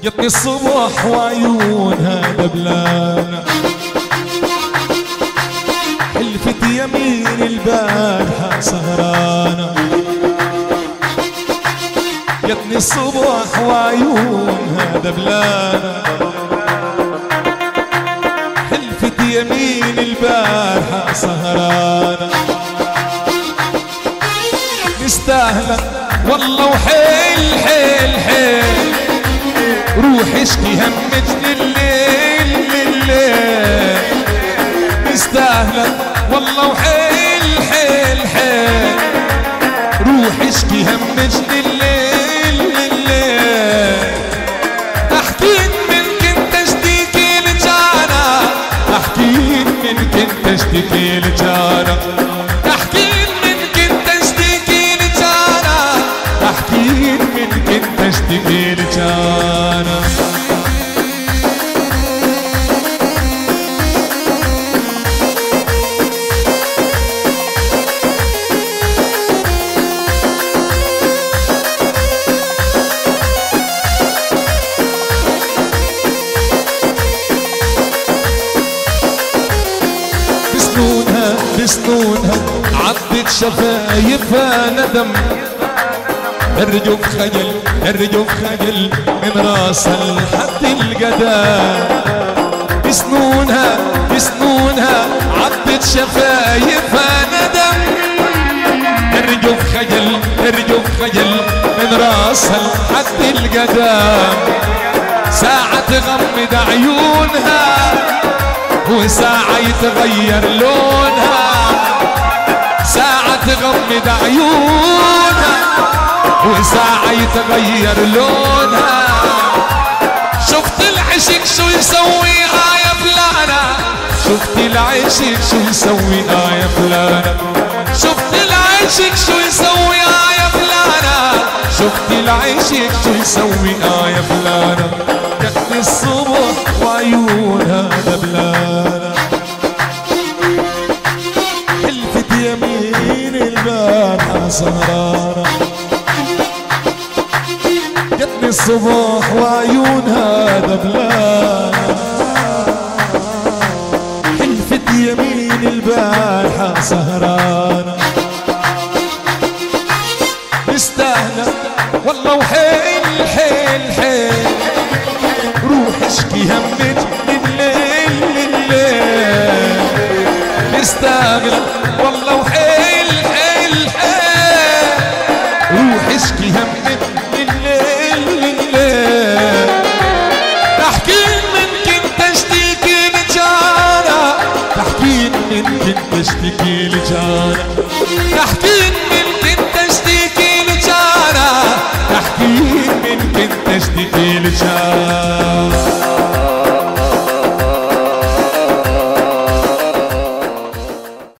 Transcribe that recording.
جتني الصبح وعيونها دبلانة، حلفت يمين البارحة سهرانة. جتني الصبح وعيونها دبلانة، حلفت يمين البارحة سهرانة. مستاهلة والله وحيل حيل حيل، روح اشكي همك لليل لليل. مستاهلة والله وحيل حيل حيل، روح اشكي همك لليل لليل. احكيك من كنت اشتكي لجانا، احكيك من كنت اشتكي لجانا، احكيك من كنت اشتكي لجانا، احكيك من كنت اشتكي لجانا. بسنونها عضت شفايفها ندم، الرجوف خجل الرجوف خجل من راسها لحد القدم. بسنونها عضت شفايفها ندم، الرجوف خجل من راسها لحد القدم. ساعة تغمض عيونها وساعة يتغير لونها، ساعة تغمض عيونها وساعة يتغير لونها. شفت العشق شو يسوي يا فلانة، شفت العشق شو يسوي يا فلانة، شفت العشق شو يسوي يا فلانة، شفت العشق شو يسوي يا فلانة. جتني الصبح وعيونها دبلانة، حلفت يمين البارحة سهرانة. جتني الصبح وعيونها دبلانة، حلفت يمين البارحة سهرانة. مستاهلة والله وحيل حيل حيل، روح اشكي همك لليل لليل. مستاهلة والله وحيل حيل حيل، روح اشكي همك لليل لليل. تحكين من كنت اشتكي لجارة، تحكين من كنت اشتكي لجارة، تحكين من كنت اشتكي لجارة، تحكين من كنت اشتكي لجارة.